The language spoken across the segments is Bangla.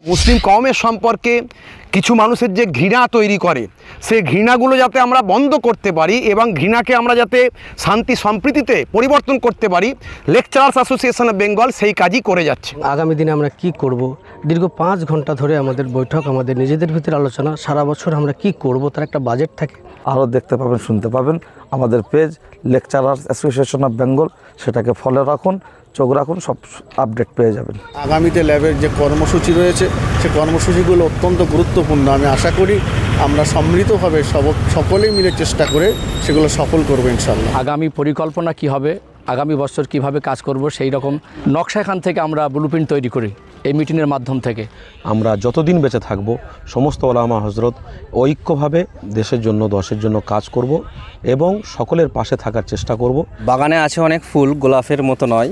মুসলিম কওমের সম্পর্কে কিছু মানুষের যে ঘৃণা তৈরি করে সেই ঘৃণাগুলো যাতে আমরা বন্ধ করতে পারি এবং ঘৃণাকে আমরা যাতে শান্তি সম্প্রীতিতে পরিবর্তন করতে পারি, লেকচারার্স অ্যাসোসিয়েশন অফ বেঙ্গল সেই কাজই করে যাচ্ছে। আগামী দিনে আমরা কি করব, দীর্ঘ 5 ঘন্টা ধরে আমাদের বৈঠক, আমাদের নিজেদের ভিতরে আলোচনা, সারা বছর আমরা কি করব তার একটা বাজেট থাকে। আরও দেখতে পাবেন, শুনতে পাবেন আমাদের page lecturers association of Bengal, সেটাকে ফলো রাখুন, চোখ রাখুন, সব আপডেট পেয়ে যাবেন। আগামীতে ল্যাবের যে কর্মসূচি রয়েছে সে কর্মসূচিগুলো অত্যন্ত গুরুত্বপূর্ণ। আমি আশা করি আমরা সম্মিলিতভাবে সকলেই মিলে চেষ্টা করে সেগুলো সফল করবো ইনশাল্লাহ। আগামী পরিকল্পনা কি হবে, আগামী বছর কিভাবে কাজ করব, সেই রকম নকশা এখান থেকে আমরা ব্লুপ্রিন্ট তৈরি করি এই মিটিংয়ের মাধ্যম থেকে। আমরা যতদিন বেঁচে থাকব সমস্ত ওলামা হজরত ঐক্যভাবে দেশের জন্য, দশের জন্য কাজ করব এবং সকলের পাশে থাকার চেষ্টা করব। বাগানে আছে অনেক ফুল, গোলাপের মতো নয়।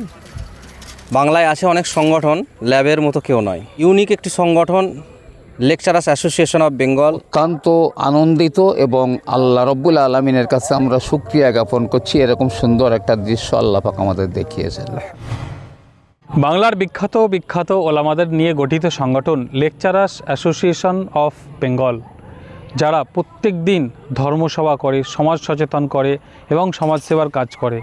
বাংলায় আছে অনেক সংগঠন, ল্যাবের মতো কেউ নয়। ইউনিক একটি সংগঠন লেকচারার্স অ্যাসোসিয়েশন অফ বেঙ্গল। অত্যন্ত আনন্দিত এবং আল্লাহ রব্বুল আলমিনের কাছে আমরা শুকরিয়া জ্ঞাপন করছি, এরকম সুন্দর একটা দৃশ্য আল্লাহ পাক আমাদের দেখিয়েছেন। বাংলার বিখ্যাত ওলামাদের নিয়ে গঠিত সংগঠন লেকচারার্স অ্যাসোসিয়েশন অফ বেঙ্গল, যারা প্রত্যেক দিন ধর্মসভা করে, সমাজ সচেতন করে এবং সমাজসেবার কাজ করে।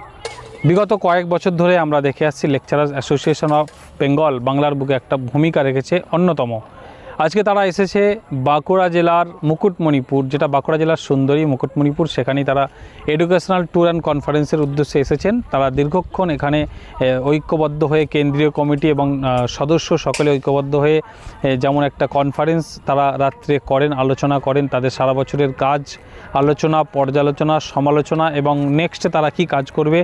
বিগত কয়েক বছর ধরে আমরা দেখে আসছি লেকচারার্স অ্যাসোসিয়েশন অফ বেঙ্গল বাংলার বুকে একটা ভূমিকা রেখেছে অন্যতম। আজকে তারা এসেছে বাঁকুড়া জেলার মুকুটমণিপুর, যেটা বাঁকুড়া জেলার সুন্দরী মুকুটমণিপুর, সেখানেই তারা এডুকেশনাল ট্যুর অ্যান্ড কনফারেন্সের উদ্দেশ্যে এসেছেন। তারা দীর্ঘক্ষণ এখানে ঐক্যবদ্ধ হয়ে কেন্দ্রীয় কমিটি এবং সদস্য সকলে ঐক্যবদ্ধ হয়ে যেমন একটা কনফারেন্স তারা রাত্রে করেন, আলোচনা করেন তাদের সারা বছরের কাজ, আলোচনা, পর্যালোচনা, সমালোচনা এবং নেক্সটে তারা কি কাজ করবে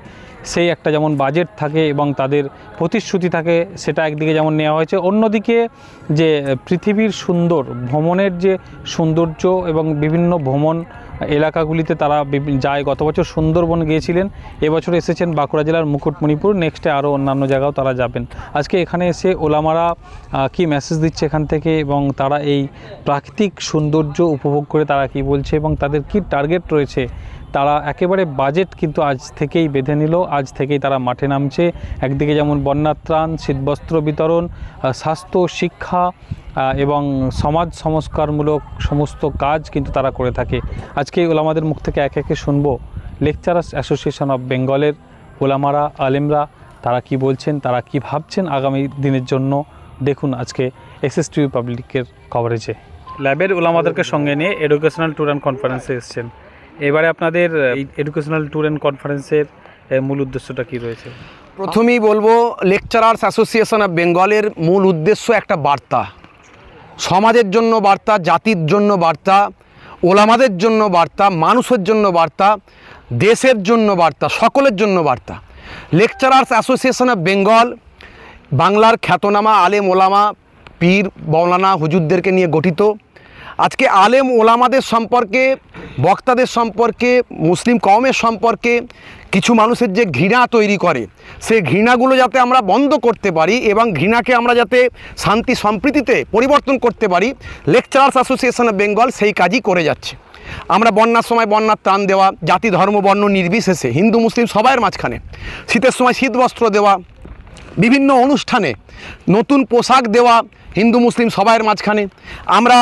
সেই একটা যেমন বাজেট থাকে এবং তাদের প্রতিশ্রুতি থাকে, সেটা একদিকে যেমন নেওয়া হয়েছে। অন্যদিকে যে পৃথিবীর সুন্দর ভ্রমণের যে সৌন্দর্য এবং বিভিন্ন ভ্রমণ এলাকাগুলিতে তারা যায়। গত বছর সুন্দরবন গিয়েছিলেন, এবছর এসেছেন বাঁকুড়া জেলার মুকুটমণিপুর, নেক্সটে আরও অন্যান্য জায়গাও তারা যাবেন। আজকে এখানে এসে ওলামারা কি মেসেজ দিচ্ছে এখান থেকে এবং তারা এই প্রাকৃতিক সৌন্দর্য উপভোগ করে তারা কি বলছে এবং তাদের কি টার্গেট রয়েছে, তারা একেবারে বাজেট কিন্তু আজ থেকেই বেঁধে নিল, আজ থেকেই তারা মাঠে নামছে। একদিকে যেমন বন্যা ত্রাণ, শীতবস্ত্র বিতরণ, স্বাস্থ্য, শিক্ষা এবং সমাজ সংস্কারমূলক সমস্ত কাজ কিন্তু তারা করে থাকে। আজকে ওলামাদের মুখ থেকে একে একে শুনবো লেকচারার্স অ্যাসোসিয়েশন অফ বেঙ্গলের ওলামারা, আলেমরা তারা কি বলছেন, তারা কি ভাবছেন আগামী দিনের জন্য। দেখুন আজকে এসএসটিভি পাবলিকের কভারেজে। ল্যাবের ওলামাদেরকে সঙ্গে নিয়ে এডুকেশনাল ট্যুর অ্যান্ড কনফারেন্সে এসছেন। এবারে আপনাদের এই এডুকেশনাল ট্যুর অ্যান্ড কনফারেন্সের মূল উদ্দেশ্যটা কি রয়েছে? প্রথমেই বলবো লেকচারার্স অ্যাসোসিয়েশন অফ বেঙ্গলের মূল উদ্দেশ্য একটা বার্তা, সমাজের জন্য বার্তা, জাতির জন্য বার্তা, ওলামাদের জন্য বার্তা, মানুষের জন্য বার্তা, দেশের জন্য বার্তা, সকলের জন্য বার্তা। লেকচারার্স অ্যাসোসিয়েশন অফ বেঙ্গল বাংলার খ্যাতনামা আলেম ওলামা, পীর মৌলানা হুজুরদেরকে নিয়ে গঠিত। আজকে আলেম ওলামাদের সম্পর্কে, বক্তাদের সম্পর্কে, মুসলিম কওমের সম্পর্কে কিছু মানুষের যে ঘৃণা তৈরি করে সেই ঘৃণাগুলো যাতে আমরা বন্ধ করতে পারি এবং ঘৃণাকে আমরা যাতে শান্তি সম্প্রীতিতে পরিবর্তন করতে পারি, লেকচারার্স অ্যাসোসিয়েশন অফ বেঙ্গল সেই কাজই করে যাচ্ছে। আমরা বন্যার সময় বন্যার ত্রাণ দেওয়া, জাতি ধর্ম বর্ণ নির্বিশেষে হিন্দু মুসলিম সবাইয়ের মাঝখানে, শীতের সময় শীতবস্ত্র দেওয়া, বিভিন্ন অনুষ্ঠানে নতুন পোশাক দেওয়া হিন্দু মুসলিম সবাইয়ের মাঝখানে, আমরা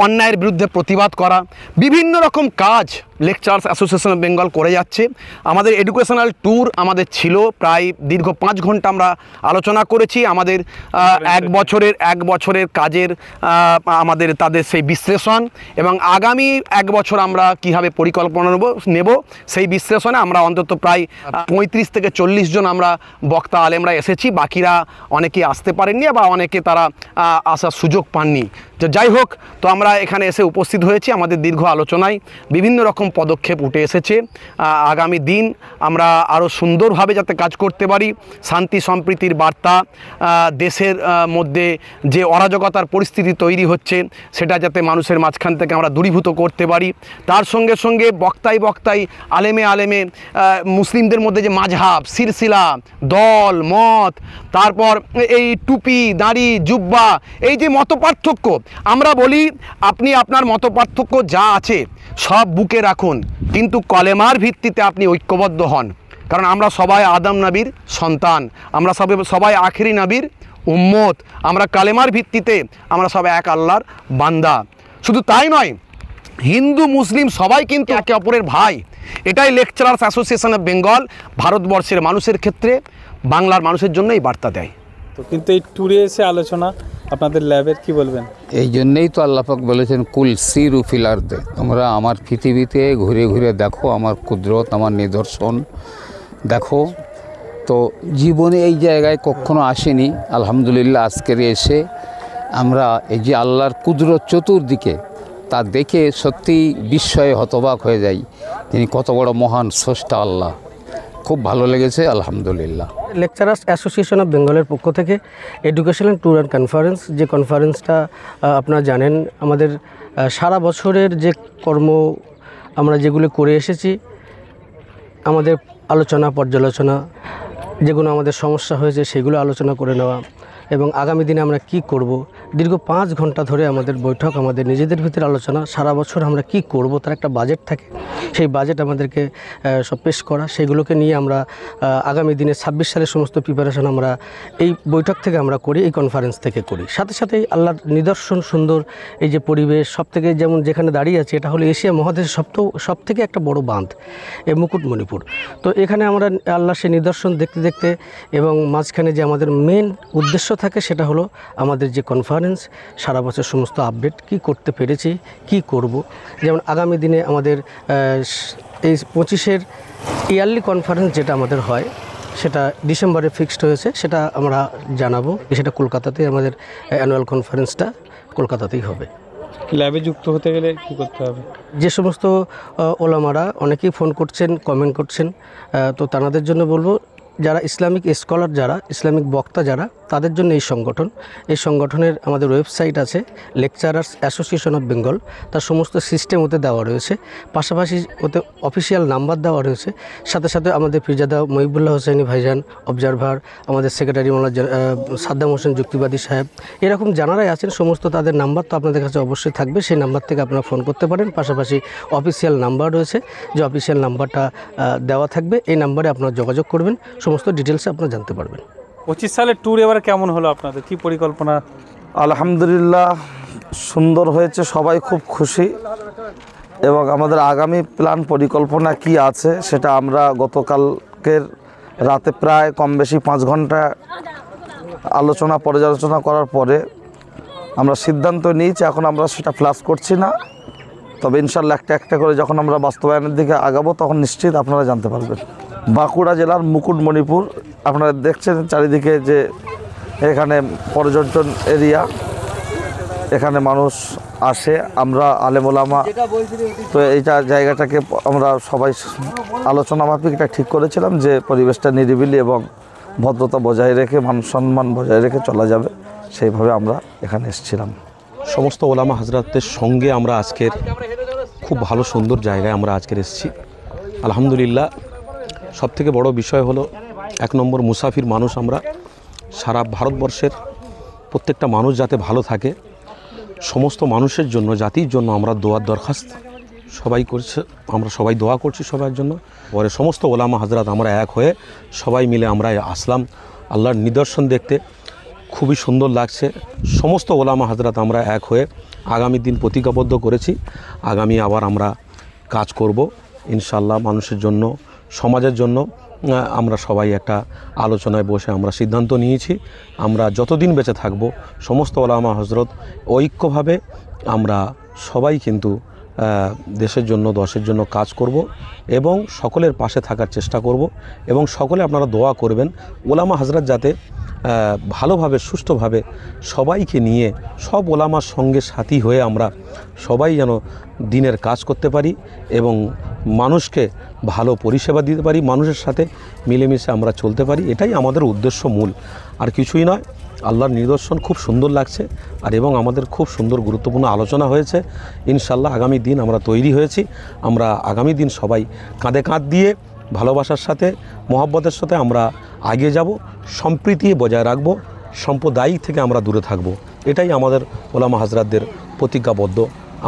অন্যায়ের বিরুদ্ধে প্রতিবাদ করা, বিভিন্ন রকম কাজ লেকচারার্স অ্যাসোসিয়েশন অফ বেঙ্গল করে যাচ্ছে। আমাদের এডুকেশনাল ট্যুর আমাদের ছিল প্রায় দীর্ঘ 5 ঘন্টা আমরা আলোচনা করেছি। আমাদের এক বছরের কাজের আমাদের তাদের সেই বিশ্লেষণ এবং আগামী 1 বছর আমরা কীভাবে পরিকল্পনা নেব সেই বিশ্লেষণে আমরা অন্তত প্রায় 35 থেকে 40 জন আমরা বক্তা আলেমরা এসেছি। বাকিরা অনেকে আসতে পারেননি বা অনেকে তারা আসার সুযোগ পাননি। যাই হোক, তো আমরা এখানে এসে উপস্থিত হয়েছি। আমাদের দীর্ঘ আলোচনায় বিভিন্ন রকম পদক্ষেপ উঠে এসেছে। আগামী দিন আমরা আরও সুন্দরভাবে যাতে কাজ করতে পারি, শান্তি সম্প্রীতির বার্তা, দেশের মধ্যে যে অরাজকতার পরিস্থিতি তৈরি হচ্ছে সেটা যাতে মানুষের মাঝখান থেকে আমরা দূরীভূত করতে পারি। তার সঙ্গে সঙ্গে বক্তায় আলেমে মুসলিমদের মধ্যে যে মাযহাব, সিলসিলা, দল মত, তারপর এই টুপি, দাড়ি, জুব্বা, এই যে মতপার্থক্য, আমরা বলি আপনি আপনার মতপার্থক্য যা আছে সব বুকে রাখুন, কিন্তু কলেমার ভিত্তিতে আপনি ঐক্যবদ্ধ হন। কারণ আমরা সবাই আদম নবীর সন্তান, আমরা সবাই আখেরি নবীর উম্মত, আমরা কালেমার ভিত্তিতে আমরা সব এক আল্লাহর বান্দা। শুধু তাই নয়, হিন্দু মুসলিম সবাই কিন্তু একে অপরের ভাই। এটাই লেকচারার্স অ্যাসোসিয়েশন অফ বেঙ্গল ভারতবর্ষের মানুষের ক্ষেত্রে, বাংলার মানুষের জন্য এই বার্তা দেয়। তো কিন্তু এই ট্যুরে এসে আলোচনা আপনাদের ল্যাবের কি বলবেন? এই জন্যেই তো আল্লাহ পাক বলেছেন কুল সিরু ফিল আরদে, তোমরা আমার পৃথিবীতে ঘুরে ঘুরে দেখো, আমার কুদরত, আমার নিদর্শন দেখো। তো জীবনে এই জায়গায় কখনো আসেনি, আলহামদুলিল্লাহ আজকের এসে আমরা এই যে আল্লাহর কুদরত চতুর্দিকে তা দেখে সত্যি বিস্ময়ে হতবাক হয়ে যাই, তিনি কত বড় মহান স্রষ্টা আল্লাহ। খুব ভালো লেগেছে, আলহামদুলিল্লাহ। লেকচারার্স অ্যাসোসিয়েশন অফ বেঙ্গলের পক্ষ থেকে এডুকেশনাল ট্যুর অ্যান্ড কনফারেন্স, যে কনফারেন্সটা আপনারা জানেন আমাদের সারা বছরের যে কর্ম আমরা যেগুলো করে এসেছি, আমাদের আলোচনা পর্যালোচনা, যেগুলো আমাদের সমস্যা হয়েছে সেগুলো আলোচনা করে নেওয়া, এবং আগামী দিনে আমরা কি করব। দীর্ঘ 5 ঘন্টা ধরে আমাদের বৈঠক, আমাদের নিজেদের ভিতরে আলোচনা, সারা বছর আমরা কি করব তার একটা বাজেট থাকে, সেই বাজেট আমাদেরকে সব পেশ করা, সেগুলোকে নিয়ে আমরা আগামী দিনে 26 সালের সমস্ত প্রিপারেশন আমরা এই বৈঠক থেকে আমরা করি, এই কনফারেন্স থেকে করি। সাথে সাথেই আল্লাহর নিদর্শন সুন্দর এই যে পরিবেশ, সব থেকে যেমন যেখানে দাঁড়িয়ে আছে, এটা হলো এশিয়া মহাদেশের সব থেকে একটা বড় বাঁধ, এই মুকুটমণিপুর। তো এখানে আমরা আল্লাহর সেই নিদর্শন দেখতে দেখতে, এবং মাঝখানে যে আমাদের মেন উদ্দেশ্য থাকে সেটা হলো আমাদের যে কনফারেন্স, সারা বছর সমস্ত আপডেট কি করতে পেরেছি, কি করব। যেমন আগামী দিনে আমাদের এই 25-এর ইয়ারলি কনফারেন্স যেটা আমাদের হয়, সেটা ডিসেম্বরে ফিক্সড হয়েছে, সেটা আমরা জানাবো। সেটা কলকাতাতেই, আমাদের অ্যানুয়াল কনফারেন্সটা কলকাতাতেই হবে। ল্যাবে যুক্ত হতে গেলে কী করতে হবে? যে সমস্ত ওলামারা অনেকেই ফোন করছেন, কমেন্ট করছেন, তো তাদের জন্য বলবো, যারা ইসলামিক স্কলার, যারা ইসলামিক বক্তা যারা, তাদের জন্য এই সংগঠন। এই সংগঠনের আমাদের ওয়েবসাইট আছে লেকচারার্স অ্যাসোসিয়েশন অফ বেঙ্গল, তার সমস্ত সিস্টেম ওতে দেওয়া রয়েছে, পাশাপাশি ওতে অফিসিয়াল নাম্বার দেওয়া রয়েছে। সাথে সাথে আমাদের পীরজাদা মহিবুল্লাহ হোসেনি ভাইজান অবজারভার, আমাদের সেক্রেটারি মোল্লা সাদ্দাম হোসেন যুক্তিবাদী সাহেব, এরকম যারাই আছেন সমস্ত তাদের নাম্বার তো আপনাদের কাছে অবশ্যই থাকবে। সেই নাম্বার থেকে আপনারা ফোন করতে পারেন। পাশাপাশি অফিসিয়াল নাম্বার রয়েছে, যে অফিসিয়াল নাম্বারটা দেওয়া থাকবে, এই নাম্বারে আপনারা যোগাযোগ করবেন, সমস্ত ডিটেলসে আপনারা জানতে পারবেন। 25 সালের ট্যুর এবার কেমন হলো আপনাদের, কি পরিকল্পনা? আলহামদুলিল্লাহ সুন্দর হয়েছে, সবাই খুব খুশি, এবং আমাদের আগামী প্ল্যান পরিকল্পনা কি আছে সেটা আমরা গতকালকের রাতে প্রায় কম বেশি 5 ঘন্টা আলোচনা পর্যালোচনা করার পরে আমরা সিদ্ধান্ত নিয়েছি। এখন আমরা সেটা ফ্লাশ করছি না, তবে ইনশাল্লাহ একটা একটা করে যখন আমরা বাস্তবায়নের দিকে আগাবো তখন নিশ্চিত আপনারা জানতে পারবেন। বাঁকুড়া জেলার মুকুটমণিপুর, আপনারা দেখছেন চারিদিকে যে এখানে পর্যটন এরিয়া, এখানে মানুষ আসে, আমরা আলেমোলামা, তো এইটা জায়গাটাকে আমরা সবাই আলোচনা মাফিক এটা ঠিক করেছিলাম যে পরিবেশটা নিরিবিলি এবং ভদ্রতা বজায় রেখে, মান সম্মান বজায় রেখে চলা যাবে, সেইভাবে আমরা এখানে এসেছিলাম। সমস্ত ওলামা হাজরাতের সঙ্গে আমরা আজকের খুব ভালো সুন্দর জায়গায় আমরা আজকের এসেছি। আলহামদুলিল্লাহ সবথেকে বড় বিষয় হলো 1 নম্বর মুসাফির মানুষ আমরা, সারা ভারতবর্ষের প্রত্যেকটা মানুষ যাতে ভালো থাকে, সমস্ত মানুষের জন্য, জাতির জন্য আমরা দোয়ার দরখাস্ত সবাই করছে, আমরা সবাই দোয়া করছি সবার জন্য। পরে সমস্ত ওলামা হাজরাত আমরা এক হয়ে সবাই মিলে আমরা আসলাম আল্লাহর নিদর্শন দেখতে, খুবই সুন্দর লাগছে। সমস্ত ওলামা হাজরাত আমরা এক হয়ে আগামী দিন প্রতিজ্ঞাবদ্ধ করেছি, আগামী আবার আমরা কাজ করব ইনশাল্লাহ মানুষের জন্য, সমাজের জন্য। আমরা সবাই একটা আলোচনায় বসে আমরা সিদ্ধান্ত নিয়েছি, আমরা যতদিন বেঁচে থাকব সমস্ত ওলামা হজরত ঐক্যভাবে আমরা সবাই কিন্তু দেশের জন্য, দশের জন্য কাজ করব এবং সকলের পাশে থাকার চেষ্টা করব, এবং সকলে আপনারা দোয়া করবেন ওলামা হজরত যাতে ভালোভাবে, সুষ্ঠুভাবে সবাইকে নিয়ে, সব ওলামার সঙ্গে সাথী হয়ে আমরা সবাই যেন দিনের কাজ করতে পারি এবং মানুষকে ভালো পরিষেবা দিতে পারি, মানুষের সাথে মিলেমিশে আমরা চলতে পারি, এটাই আমাদের উদ্দেশ্য মূল, আর কিছুই নয়। আল্লাহর নিদর্শন খুব সুন্দর লাগছে, আর এবং আমাদের খুব সুন্দর গুরুত্বপূর্ণ আলোচনা হয়েছে। ইনশাল্লাহ আগামী দিন আমরা তৈরি হয়েছি, আমরা আগামী দিন সবাই কাঁধে কাঁধ দিয়ে ভালোবাসার সাথে, মহব্বতের সাথে আমরা এগিয়ে যাব, সম্প্রীতি বজায় রাখব, সাম্প্রদায়িক থেকে আমরা দূরে থাকব, এটাই আমাদের ওলামা হাজরাতদের প্রতিজ্ঞাবদ্ধ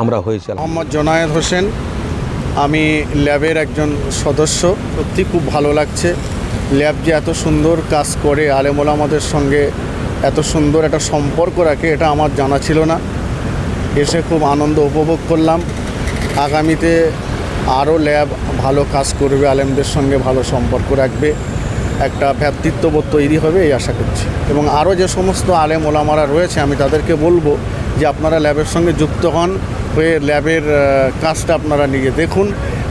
আমরা হয়েছি। মোহাম্মদ জোনায়েদ হোসেন, আমি ল্যাবের একজন সদস্য। সত্যি খুব ভালো লাগছে, ল্যাব যে এত সুন্দর কাজ করে, আলেম ওলামাদের সঙ্গে এত সুন্দর একটা সম্পর্ক রাখে এটা আমার জানা ছিল না। এসে খুব আনন্দ উপভোগ করলাম। আগামীতে আরও ল্যাব ভালো কাজ করবে, আলেমদের সঙ্গে ভালো সম্পর্ক রাখবে, একটা ভ্রাতৃত্ববোধ তৈরি হবে এই আশা করছি। এবং আরও যে সমস্ত আলেম ওলামারা রয়েছে আমি তাদেরকে বলবো যে আপনারা ল্যাবের সঙ্গে যুক্ত হন, হয়ে ল্যাবের কাজটা আপনারা নিজে দেখুন।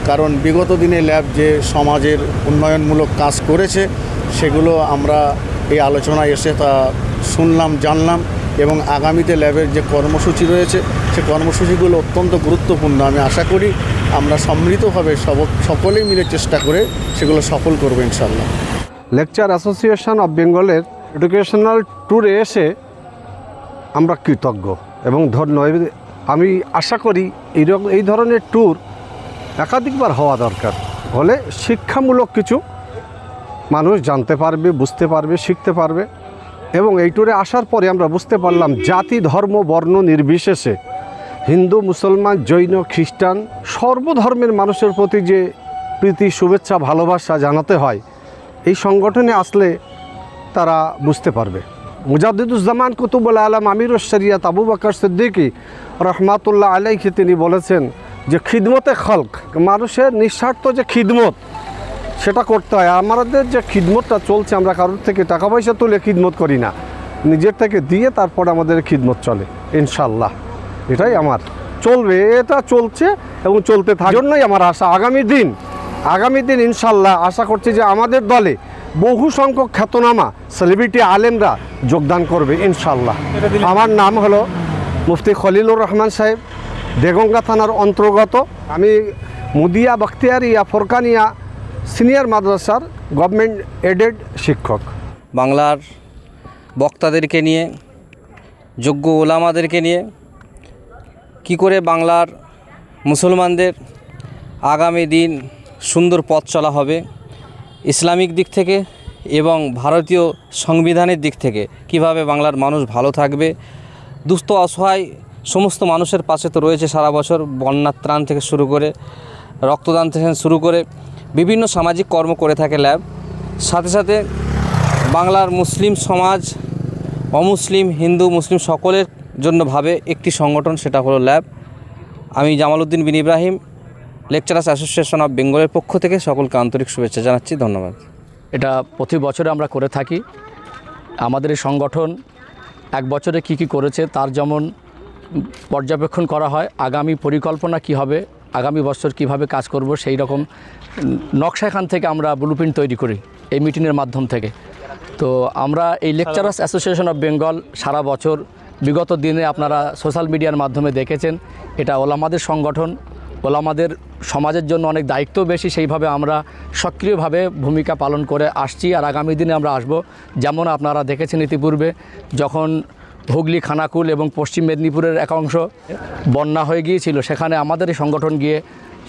কারণ বিগত দিনে ল্যাব যে সমাজের উন্নয়নমূলক কাজ করেছে সেগুলো আমরা এই আলোচনায় এসে তা শুনলাম, জানলাম। এবং আগামীতে ল্যাবের যে কর্মসূচি রয়েছে সে কর্মসূচিগুলো অত্যন্ত গুরুত্বপূর্ণ। আমি আশা করি আমরা সম্মিলিতভাবে সকলেই মিলে চেষ্টা করে সেগুলো সফল করব ইনশাল্লাহ। লেকচার অ্যাসোসিয়েশন অফ বেঙ্গলের এডুকেশনাল ট্যুরে এসে আমরা কৃতজ্ঞ এবং ধন্য। আমি আশা করি এই ধরনের ট্যুর একাধিকবার হওয়া দরকার, হলে শিক্ষামূলক কিছু মানুষ জানতে পারবে, বুঝতে পারবে, শিখতে পারবে। এবং এই ট্যুরে আসার পরে আমরা বুঝতে পারলাম জাতি, ধর্ম, বর্ণ নির্বিশেষে হিন্দু, মুসলমান, জৈন, খ্রিস্টান সর্বধর্মের মানুষের প্রতি যে প্রীতি, শুভেচ্ছা, ভালোবাসা জানাতে হয় এই সংগঠনে আসলে তারা বুঝতে পারবে। মুজাদ্দিদুজ্জামান কুতুবুল আলম আমিরুশ শরিয়ত আবু বকর সিদ্দিকী রহমাতুল্লাহ আলাইহি তিনি বলেছেন যে খিদমতে খলক, মানুষের নিঃস্বার্থ যে খিদমত সেটা করতে হয়। আমাদের যে খিদমতটা চলছে, আমরা কারোর থেকে টাকা পয়সা তুলে খিদমত করি না, নিজের থেকে দিয়ে তারপর আমাদের খিদমত চলে ইনশাল্লাহ। এটাই আমার চলবে, এটা চলছে এবং চলতে থাকার জন্যই আমার আশা। আগামী দিন ইনশাল্লাহ আশা করছি যে আমাদের দলে বহু সংখ্যক খ্যাতনামা সেলিব্রিটি আলেমরা যোগদান করবে ইনশাল্লাহ। আমার নাম হলো মুফতি খলিলুর রহমান সাহেব, দেগঙ্গা থানার অন্তর্গত। আমি মুদিয়া বখতিয়ারিয়া ফোরকানিয়া সিনিয়র মাদ্রাসার গভর্নমেন্ট এডেড শিক্ষক। বাংলার বক্তাদেরকে নিয়ে, যোগ্য ওলামাদেরকে নিয়ে কি করে বাংলার মুসলমানদের আগামী দিন সুন্দর পথ চলা হবে, ইসলামিক দিক থেকে এবং ভারতীয় সংবিধানের দিক থেকে কিভাবে বাংলার মানুষ ভালো থাকবে, দুস্থ অসহায় সমস্ত মানুষের পাশে তো রয়েছে সারা বছর, বন্যার ত্রাণ থেকে শুরু করে রক্তদান থেকে শুরু করে বিভিন্ন সামাজিক কর্ম করে থাকে ল্যাব। সাথে সাথে বাংলার মুসলিম সমাজ, অমুসলিম, হিন্দু, মুসলিম সকলের জন্য ভাবে একটি সংগঠন, সেটা হলো ল্যাব। আমি জামাল উদ্দিন বিন ইব্রাহিম, লেকচারার্স অ্যাসোসিয়েশন অফ বেঙ্গলের পক্ষ থেকে সকলকে আন্তরিক শুভেচ্ছা জানাচ্ছি। ধন্যবাদ। এটা প্রতি বছরে আমরা করে থাকি। আমাদের এই সংগঠন এক বছরে কি করেছে তার যেমন পর্যবেক্ষণ করা হয়, আগামী পরিকল্পনা কি হবে, আগামী বছর কিভাবে কাজ করব সেই রকম নকশা এখান থেকে আমরা ব্লুপ্রিন্ট তৈরি করি এই মিটিংয়ের মাধ্যম থেকে। তো আমরা এই লেকচারার্স অ্যাসোসিয়েশন অফ বেঙ্গল সারা বছর বিগত দিনে আপনারা সোশ্যাল মিডিয়ার মাধ্যমে দেখেছেন, এটা ওলামাদের সংগঠন, ওলামাদের সমাজের জন্য অনেক দায়িত্ব বেশি, সেইভাবে আমরা সক্রিয়ভাবে ভূমিকা পালন করে আসছি আর আগামী দিনে আমরা আসব। যেমন আপনারা দেখেছেন ইতিপূর্বে যখন হুগলি, খানাকুল এবং পশ্চিম মেদিনীপুরের এক অংশ বন্যা হয়ে গিয়েছিল, সেখানে আমাদের এই সংগঠন গিয়ে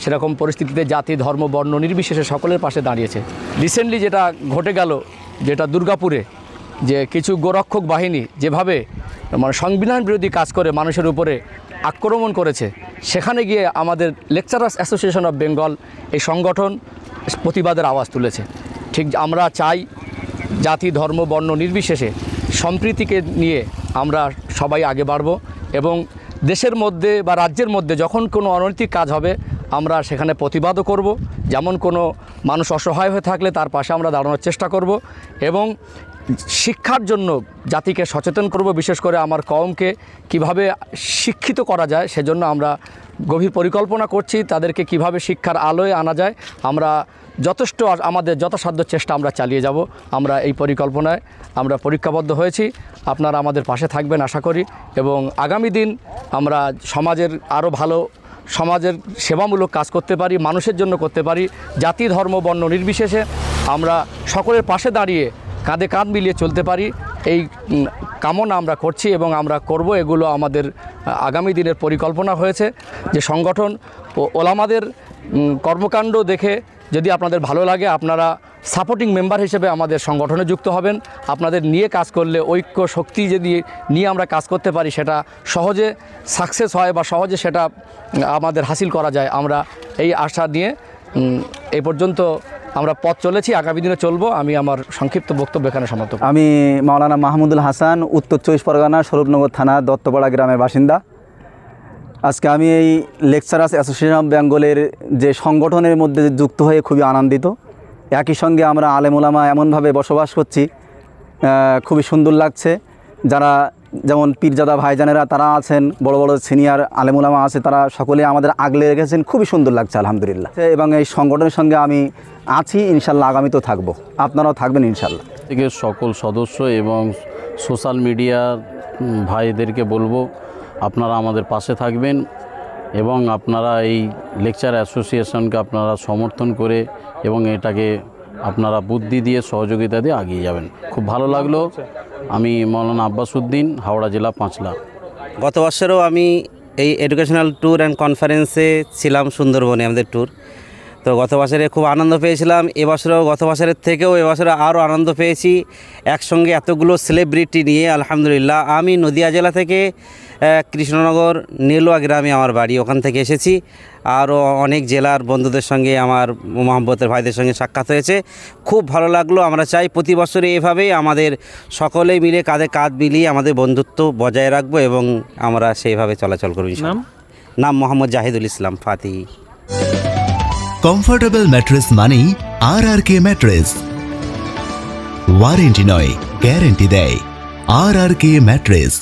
সেরকম পরিস্থিতিতে জাতি, ধর্ম, বর্ণ নির্বিশেষে সকলের পাশে দাঁড়িয়েছে। রিসেন্টলি যেটা ঘটে গেল, যেটা দুর্গাপুরে যে কিছু গোরক্ষক বাহিনী যেভাবে সংবিধান বিরোধী কাজ করে মানুষের উপরে আক্রমণ করেছে, সেখানে গিয়ে আমাদের লেকচারার্স অ্যাসোসিয়েশন অফ বেঙ্গল এই সংগঠন প্রতিবাদের আওয়াজ তুলেছে। ঠিক আমরা চাই জাতি, ধর্ম, বর্ণ নির্বিশেষে সম্প্রীতিকে নিয়ে আমরা সবাই আগে বাড়ব এবং দেশের মধ্যে বা রাজ্যের মধ্যে যখন কোনো অনৈতিক কাজ হবে আমরা সেখানে প্রতিবাদও করব। যেমন কোনো মানুষ অসহায় হয়ে থাকলে তার পাশে আমরা দাঁড়ানোর চেষ্টা করব এবং শিক্ষার জন্য জাতিকে সচেতন করব, বিশেষ করে আমার কওমকে কিভাবে শিক্ষিত করা যায় সেজন্য আমরা গভীর পরিকল্পনা করছি। তাদেরকে কিভাবে শিক্ষার আলোয় আনা যায় আমরা যথেষ্ট আমাদের যথাসাধ্য চেষ্টা আমরা চালিয়ে যাব। আমরা এই পরিকল্পনায় আমরা পরীক্ষাবদ্ধ হয়েছি, আপনারা আমাদের পাশে থাকবেন আশা করি এবং আগামী দিন আমরা সমাজের আরও ভালো, সমাজের সেবামূলক কাজ করতে পারি, মানুষের জন্য করতে পারি, জাতি, ধর্ম, বর্ণ নির্বিশেষে আমরা সকলের পাশে দাঁড়িয়ে কাঁধে কাঁধ মিলিয়ে চলতে পারি, এই কামনা আমরা করছি এবং আমরা করব। এগুলো আমাদের আগামী দিনের পরিকল্পনা হয়েছে। যে সংগঠন ও ওলামাদের কর্মকাণ্ড দেখে যদি আপনাদের ভালো লাগে, আপনারা সাপোর্টিং মেম্বার হিসেবে আমাদের সংগঠনে যুক্ত হবেন। আপনাদের নিয়ে কাজ করলে, ঐক্য শক্তি যদি নিয়ে আমরা কাজ করতে পারি, সেটা সহজে সাকসেস হয় বা সহজে সেটা আমাদের হাসিল করা যায়। আমরা এই আশা নিয়ে এই পর্যন্ত আমরা পথ চলেছি, আগামী দিনে চলবো। আমি আমার সংক্ষিপ্ত বক্তব্য এখানে সমাপ্ত করছি। আমি মাওলানা মাহমুদুল হাসান, উত্তর 24 পরগনা, স্বরূপনগর থানা, দত্তপাড়া গ্রামের বাসিন্দা। আজকে আমি এই লেকচারার্স অ্যাসোসিয়েশন অফ বেঙ্গলের যে সংগঠনের মধ্যে যুক্ত হয়ে খুবই আনন্দিত। একই সঙ্গে আমরা আলেম ওলামা এমনভাবে বসবাস করছি, খুবই সুন্দর লাগছে। যারা যেমন পীরজাদা ভাইজানেরা তারা আছেন, বড় বড় সিনিয়র আলেম ওলামা আছে, তারা সকলে আমাদের আগলে রেখেছেন, খুবই সুন্দর লাগছে আলহামদুলিল্লাহ। এবং এই সংগঠনের সঙ্গে আমি আছি, ইনশাল্লাহ আগামীতেও থাকবো, আপনারাও থাকবেন ইনশাল্লাহ। থেকে সকল সদস্য এবং সোশ্যাল মিডিয়ার ভাইদেরকে বলবো আপনারা আমাদের পাশে থাকবেন এবং আপনারা এই লেকচার অ্যাসোসিয়েশনকে আপনারা সমর্থন করে এবং এটাকে আপনারা বুদ্ধি দিয়ে সহযোগিতা দিয়ে এগিয়ে যাবেন। খুব ভালো লাগলো। আমি মৌলানা আব্বাস উদ্দিন, হাওড়া জেলা, পাঁচলা। গত বছরও আমি এই এডুকেশনাল ট্যুর অ্যান্ড কনফারেন্সে ছিলাম, সুন্দরবনে আমাদের ট্যুর। তো গত বছরে খুব আনন্দ পেয়েছিলাম। এবছরও গত বছরের থেকেও এবছরে আরও আনন্দ পেয়েছি, একসঙ্গে এতগুলো সেলিব্রিটি নিয়ে। আলহামদুলিল্লাহ। আমি নদিয়া জেলা থেকে কৃষ্ণনগর নেলুয়া গ্রামে আমার বাড়ি, ওখান থেকে এসেছি। আরও অনেক জেলার বন্ধুদের সঙ্গে, আমার মোহাম্মতের ভাইদের সঙ্গে সাক্ষাৎ হয়েছে, খুব ভালো লাগলো। আমরা চাই প্রতি বছরে এভাবেই আমাদের সকলেই মিলে কাঁধে কাঁধ মিলিয়ে আমাদের বন্ধুত্ব বজায় রাখবো এবং আমরা সেইভাবে চলাচল করব। নাম মোহাম্মদ জাহিদুল ইসলাম ফাতি। কমফোর্টেবল ম্যাট্রেস মানেই RRK ম্যাট্রেস। ওয়ারেন্টি নয়, গ্যারেন্টি দেয় RRK ম্যাট্রেস।